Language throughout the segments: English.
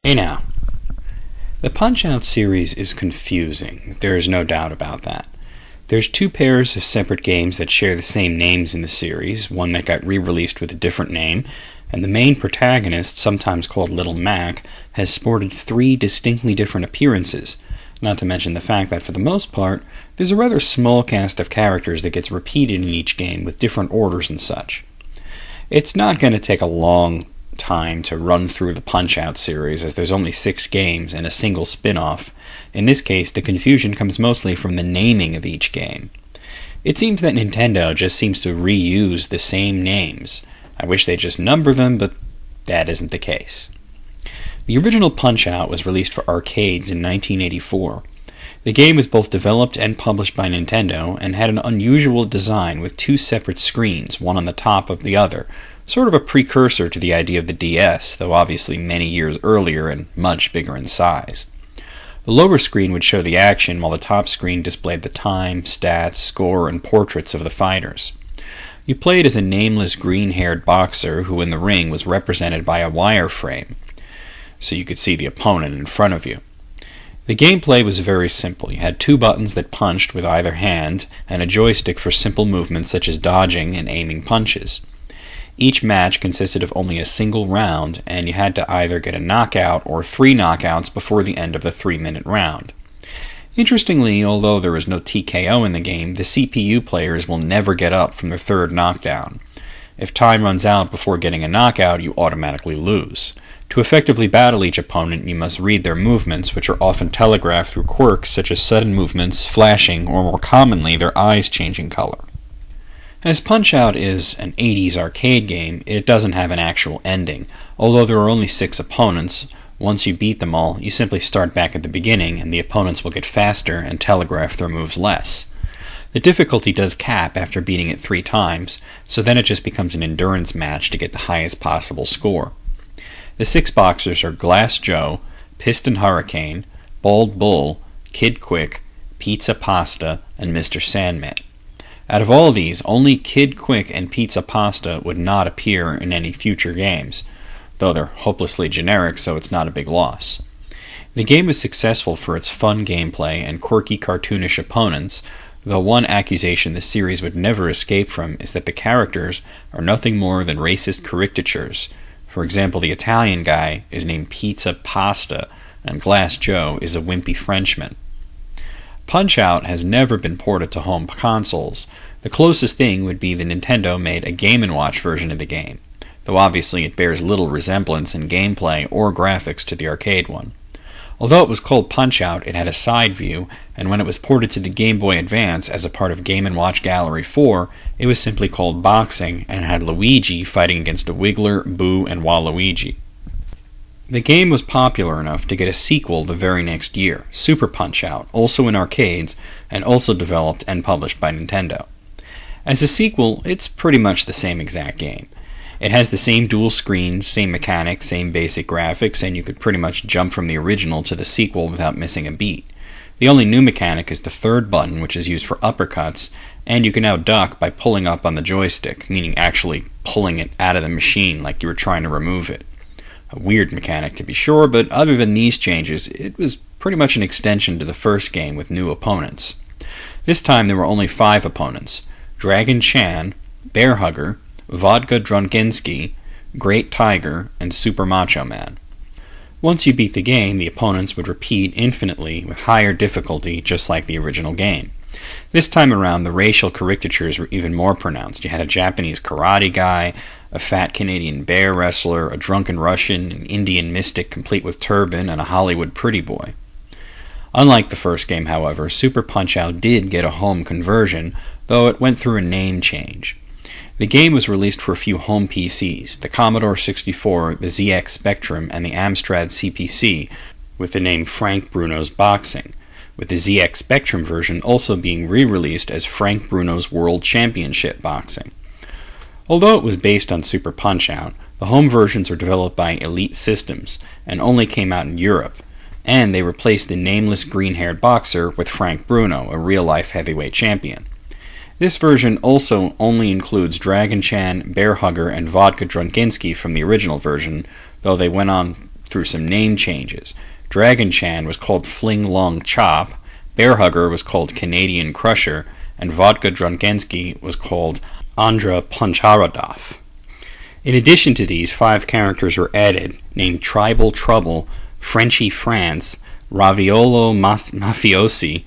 Hey now. The Punch-Out series is confusing, there is no doubt about that. There's two pairs of separate games that share the same names in the series, one that got re-released with a different name, and the main protagonist, sometimes called Little Mac, has sported three distinctly different appearances, not to mention the fact that for the most part, there's a rather small cast of characters that gets repeated in each game with different orders and such. It's not going to take a long time to run through the Punch-Out series, as there's only 6 games and a single spin-off. In this case, the confusion comes mostly from the naming of each game. It seems that Nintendo just seems to reuse the same names. I wish they'd just number them, but that isn't the case. The original Punch-Out was released for arcades in 1984. The game was both developed and published by Nintendo, and had an unusual design with 2 separate screens, one on the top of the other, sort of a precursor to the idea of the DS, though obviously many years earlier and much bigger in size. The lower screen would show the action, while the top screen displayed the time, stats, score, and portraits of the fighters. You played as a nameless green-haired boxer who in the ring was represented by a wireframe, so you could see the opponent in front of you. The gameplay was very simple. You had 2 buttons that punched with either hand, and a joystick for simple movements such as dodging and aiming punches. Each match consisted of only a single round, and you had to either get a knockout or 3 knockouts before the end of the 3-minute round. Interestingly, although there is no TKO in the game, the CPU players will never get up from their 3rd knockdown. If time runs out before getting a knockout, you automatically lose. To effectively battle each opponent, you must read their movements, which are often telegraphed through quirks such as sudden movements, flashing, or more commonly, their eyes changing color. As Punch-Out is an 80s arcade game, it doesn't have an actual ending. Although there are only 6 opponents, once you beat them all, you simply start back at the beginning, and the opponents will get faster and telegraph their moves less. The difficulty does cap after beating it 3 times, so then it just becomes an endurance match to get the highest possible score. The 6 boxers are Glass Joe, Piston Hurricane, Bald Bull, Kid Quick, Pizza Pasta, and Mr. Sandman. Out of all these, only Kid Quick and Pizza Pasta would not appear in any future games, though they're hopelessly generic, so it's not a big loss. The game is successful for its fun gameplay and quirky cartoonish opponents, though one accusation the series would never escape from is that the characters are nothing more than racist caricatures. For example, the Italian guy is named Pizza Pasta, and Glass Joe is a wimpy Frenchman. Punch-Out has never been ported to home consoles. The closest thing would be the Nintendo made a Game & Watch version of the game, though obviously it bears little resemblance in gameplay or graphics to the arcade one. Although it was called Punch-Out, it had a side view, and when it was ported to the Game Boy Advance as a part of Game & Watch Gallery 4, it was simply called Boxing and had Luigi fighting against a Wiggler, Boo, and Waluigi. The game was popular enough to get a sequel the very next year, Super Punch-Out, also in arcades, and also developed and published by Nintendo. As a sequel, it's pretty much the same exact game. It has the same dual screens, same mechanics, same basic graphics, and you could pretty much jump from the original to the sequel without missing a beat. The only new mechanic is the 3rd button, which is used for uppercuts, and you can now duck by pulling up on the joystick, meaning actually pulling it out of the machine like you were trying to remove it. A weird mechanic to be sure, but other than these changes, it was pretty much an extension to the first game with new opponents. This time there were only 5 opponents: Dragon Chan, Bear Hugger, Vodka Drunkinsky, Great Tiger, and Super Macho Man. Once you beat the game, the opponents would repeat infinitely with higher difficulty, just like the original game. This time around, the racial caricatures were even more pronounced. You had a Japanese karate guy, a fat Canadian bear wrestler, a drunken Russian, an Indian mystic complete with turban, and a Hollywood pretty boy. Unlike the first game, however, Super Punch-Out did get a home conversion, though it went through a name change. The game was released for a few home PCs, the Commodore 64, the ZX Spectrum, and the Amstrad CPC, with the name Frank Bruno's Boxing, with the ZX Spectrum version also being re-released as Frank Bruno's World Championship Boxing. Although it was based on Super Punch-Out, the home versions were developed by Elite Systems and only came out in Europe, and they replaced the nameless green-haired boxer with Frank Bruno, a real-life heavyweight champion. This version also only includes Dragon Chan, Bear Hugger, and Vodka Drunkinsky from the original version, though they went on through some name changes. Dragon Chan was called Fling Long Chop, Bear Hugger was called Canadian Crusher, and Vodka Drunkensky was called Andra Pancharadov. In addition to these, 5 characters were added, named Tribal Trouble, Frenchy France, Raviolo Mafiosi,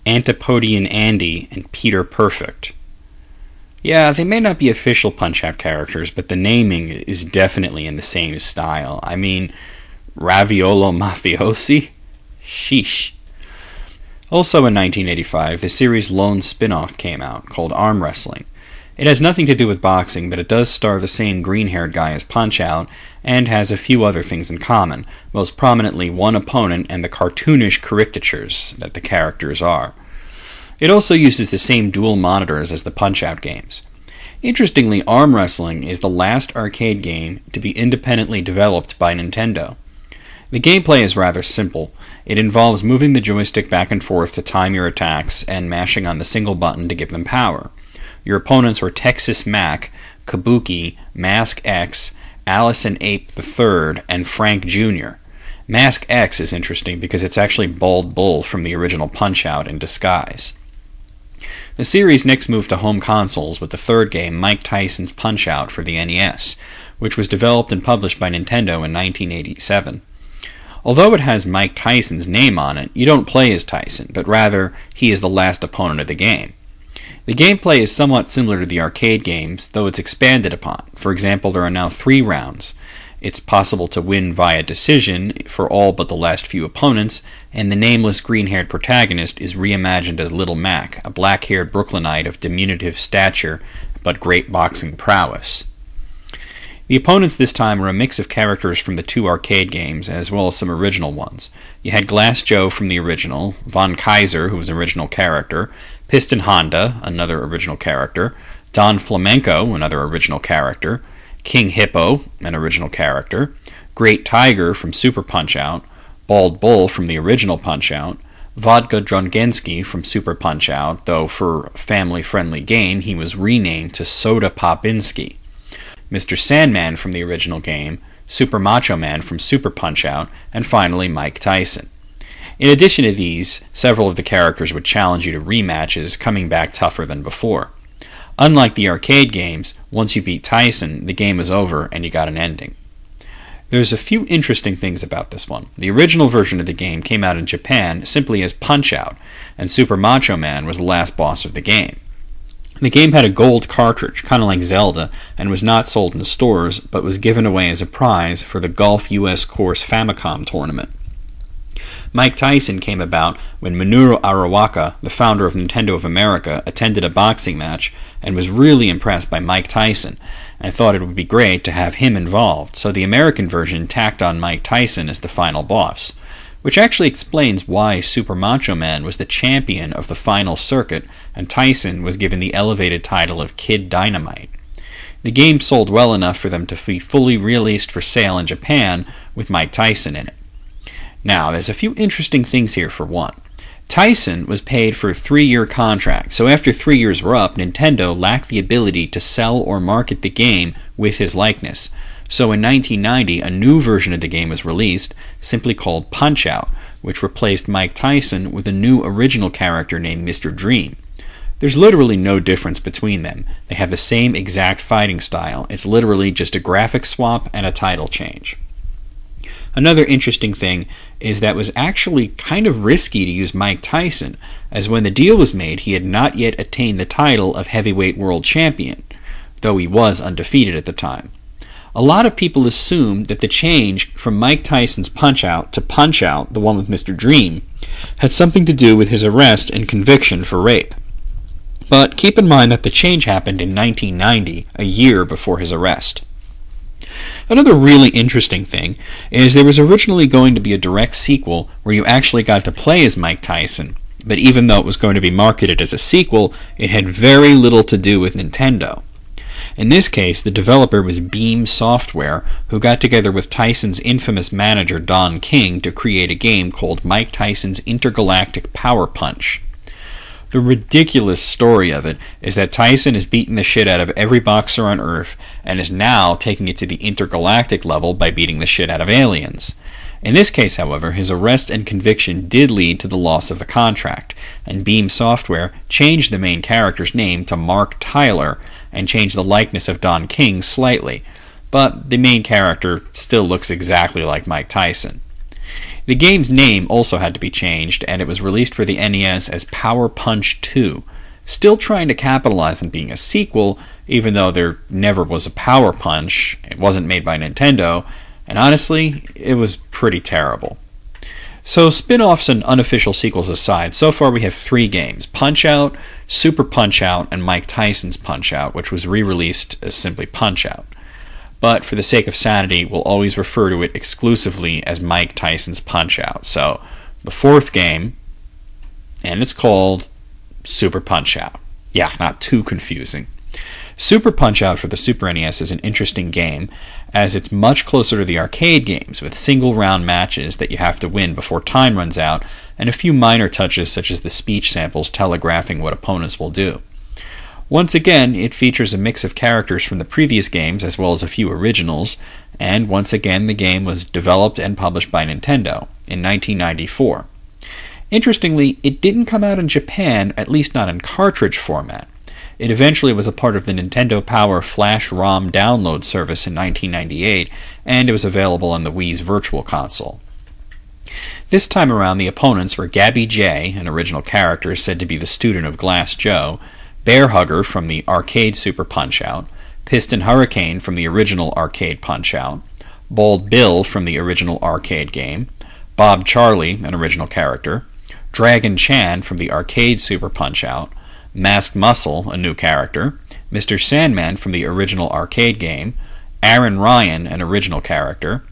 Antipodian Andy, and Peter Perfect. Yeah, they may not be official Punch-Out characters, but the naming is definitely in the same style. I mean, Raviolo Mafiosi? Sheesh. Also in 1985, the series' lone spin-off came out, called Arm Wrestling. It has nothing to do with boxing, but it does star the same green-haired guy as Punch-Out, and has a few other things in common, most prominently one opponent and the cartoonish caricatures that the characters are. It also uses the same dual monitors as the Punch-Out games. Interestingly, Arm Wrestling is the last arcade game to be independently developed by Nintendo. The gameplay is rather simple. It involves moving the joystick back and forth to time your attacks and mashing on the single button to give them power. Your opponents were Texas Mac, Kabuki, Mask X, Allison Ape III, and Frank Jr. Mask X is interesting because it's actually Bald Bull from the original Punch-Out in disguise. The series next moved to home consoles with the third game, Mike Tyson's Punch-Out for the NES, which was developed and published by Nintendo in 1987. Although it has Mike Tyson's name on it, you don't play as Tyson, but rather he is the last opponent of the game. The gameplay is somewhat similar to the arcade games, though it's expanded upon. For example, there are now 3 rounds. It's possible to win via decision for all but the last few opponents, and the nameless green-haired protagonist is reimagined as Little Mac, a black-haired Brooklynite of diminutive stature but great boxing prowess. The opponents this time were a mix of characters from the 2 arcade games, as well as some original ones. You had Glass Joe from the original, Von Kaiser, who was an original character, Piston Honda, another original character, Don Flamenco, another original character, King Hippo, an original character, Great Tiger from Super Punch-Out, Bald Bull from the original Punch-Out, Vodka Drunkensky from Super Punch-Out, though for a family-friendly game he was renamed to Soda Popinski, Mr. Sandman from the original game, Super Macho Man from Super Punch-Out, and finally Mike Tyson. In addition to these, several of the characters would challenge you to rematches, coming back tougher than before. Unlike the arcade games, once you beat Tyson, the game is over and you got an ending. There's a few interesting things about this one. The original version of the game came out in Japan simply as Punch-Out, and Super Macho Man was the last boss of the game. The game had a gold cartridge, kind of like Zelda, and was not sold in stores, but was given away as a prize for the Golf US Course Famicom tournament. Mike Tyson came about when Minoru Arawaka, the founder of Nintendo of America, attended a boxing match and was really impressed by Mike Tyson and thought it would be great to have him involved, so the American version tacked on Mike Tyson as the final boss, which actually explains why Super Macho Man was the champion of the final circuit and Tyson was given the elevated title of Kid Dynamite. The game sold well enough for them to be fully released for sale in Japan with Mike Tyson in it. Now, there's a few interesting things here for one. Tyson was paid for a 3-year contract, so after 3 years were up, Nintendo lacked the ability to sell or market the game with his likeness. So in 1990, a new version of the game was released, simply called Punch-Out, which replaced Mike Tyson with a new original character named Mr. Dream. There's literally no difference between them. They have the same exact fighting style. It's literally just a graphic swap and a title change. Another interesting thing is that it was actually kind of risky to use Mike Tyson, as when the deal was made, he had not yet attained the title of heavyweight world champion, though he was undefeated at the time. A lot of people assumed that the change from Mike Tyson's Punch-Out to Punch-Out, the one with Mr. Dream, had something to do with his arrest and conviction for rape. But keep in mind that the change happened in 1990, a year before his arrest. Another really interesting thing is there was originally going to be a direct sequel where you actually got to play as Mike Tyson, but even though it was going to be marketed as a sequel, it had very little to do with Nintendo. In this case, the developer was Beam Software, who got together with Tyson's infamous manager Don King to create a game called Mike Tyson's Intergalactic Power Punch. The ridiculous story of it is that Tyson has beaten the shit out of every boxer on Earth and is now taking it to the intergalactic level by beating the shit out of aliens. In this case, however, his arrest and conviction did lead to the loss of the contract, and Beam Software changed the main character's name to Mark Tyler and changed the likeness of Don King slightly, but the main character still looks exactly like Mike Tyson. The game's name also had to be changed, and it was released for the NES as Power Punch 2, still trying to capitalize on being a sequel, even though there never was a Power Punch. It wasn't made by Nintendo, and honestly, it was pretty terrible. So spin-offs and unofficial sequels aside, so far we have 3 games: Punch-Out!, Super Punch-Out!, and Mike Tyson's Punch-Out!, which was re-released as simply Punch-Out!. But for the sake of sanity, we'll always refer to it exclusively as Mike Tyson's Punch-Out!. So the 4th game, and it's called Super Punch-Out!. Yeah, not too confusing. Super Punch-Out! For the Super NES is an interesting game, as it's much closer to the arcade games, with single-round matches that you have to win before time runs out, and a few minor touches such as the speech samples telegraphing what opponents will do. Once again, it features a mix of characters from the previous games as well as a few originals, and once again the game was developed and published by Nintendo in 1994. Interestingly, it didn't come out in Japan, at least not in cartridge format. It eventually was a part of the Nintendo Power Flash ROM download service in 1998, and it was available on the Wii's Virtual Console. This time around, the opponents were Gabby J, an original character said to be the student of Glass Joe, Bear Hugger from the arcade Super Punch-Out!, Piston Hurricane from the original arcade Punch-Out!, Bald Bill from the original arcade game, Bob Charlie, an original character, Dragon Chan from the arcade Super Punch-Out!, Masked Muscle, a new character, Mr. Sandman from the original arcade game, Aaron Ryan, an original character,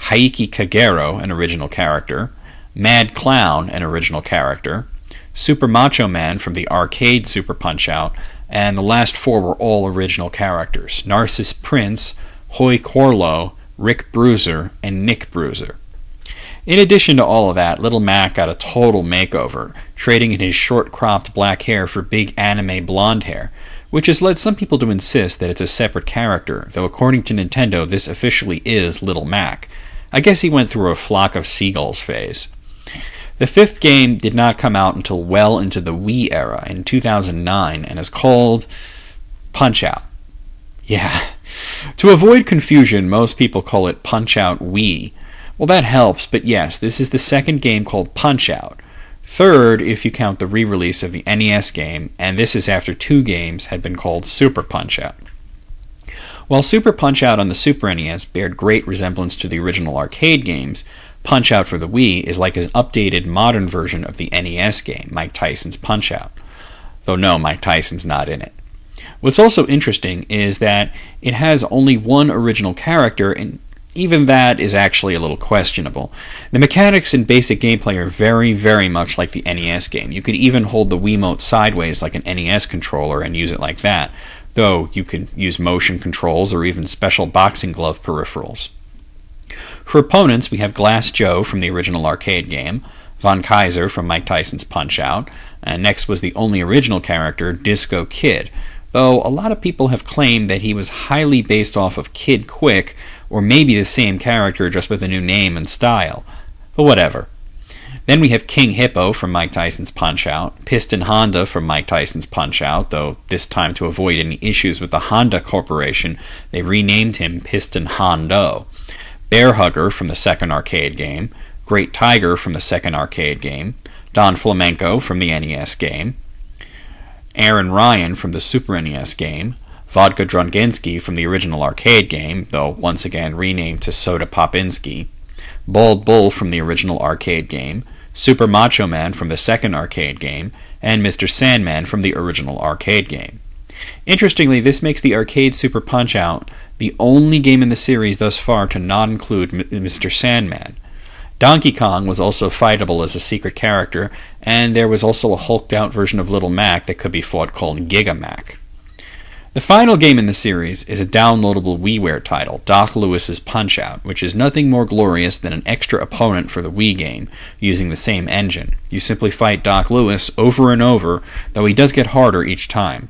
Haiki Kagero, an original character, Mad Clown, an original character, Super Macho Man from the arcade Super Punch-Out!, and the last 4 were all original characters: Narcissus Prince, Hoy Corlo, Rick Bruiser, and Nick Bruiser. In addition to all of that, Little Mac got a total makeover, trading in his short-cropped black hair for big anime blonde hair, which has led some people to insist that it's a separate character, though according to Nintendo this officially is Little Mac. I guess he went through a flock of seagulls phase. The 5th game did not come out until well into the Wii era in 2009 and is called Punch-Out!. Yeah. To avoid confusion, most people call it Punch-Out! Wii. Well, that helps, but yes, this is the 2nd game called Punch-Out!. 3rd if you count the re-release of the NES game, and this is after 2 games had been called Super Punch-Out!. While Super Punch-Out! On the Super NES bared great resemblance to the original arcade games, Punch-Out! For the Wii is like an updated modern version of the NES game, Mike Tyson's Punch-Out!. Though no, Mike Tyson's not in it. What's also interesting is that it has only one original character, and even that is actually a little questionable. The mechanics and basic gameplay are very, very much like the NES game. You could even hold the Wiimote sideways like an NES controller and use it like that, though you could use motion controls or even special boxing glove peripherals. For opponents, we have Glass Joe from the original arcade game, Von Kaiser from Mike Tyson's Punch-Out!, and next was the only original character, Disco Kid, though a lot of people have claimed that he was highly based off of Kid Quick, or maybe the same character just with a new name and style. But whatever. Then we have King Hippo from Mike Tyson's Punch-Out!, Piston Honda from Mike Tyson's Punch-Out!, though this time to avoid any issues with the Honda Corporation, they renamed him Piston Hondo, Bear Hugger from the 2nd arcade game, Great Tiger from the 2nd arcade game, Don Flamenco from the NES game, Aaron Ryan from the Super NES game, Vodka Drunginsky from the original arcade game, though once again renamed to Soda Popinski, Bald Bull from the original arcade game, Super Macho Man from the 2nd arcade game, and Mr. Sandman from the original arcade game. Interestingly, this makes the arcade Super Punch-Out! The only game in the series thus far to not include Mr. Sandman. Donkey Kong was also fightable as a secret character, and there was also a hulked-out version of Little Mac that could be fought called Giga Mac. The final game in the series is a downloadable WiiWare title, Doc Lewis's Punch-Out!, which is nothing more glorious than an extra opponent for the Wii game, using the same engine. You simply fight Doc Lewis over and over, though he does get harder each time.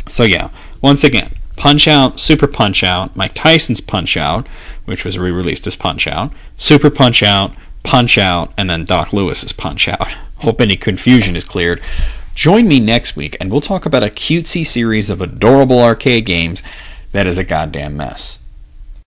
So yeah, once again, Punch-Out!, Super Punch-Out!, Mike Tyson's Punch-Out!, which was re-released as Punch-Out!, Super Punch-Out!, Punch-Out!, and then Doc Lewis's Punch-Out!. Hope any confusion is cleared. Join me next week, and we'll talk about a cutesy series of adorable arcade games that is a goddamn mess.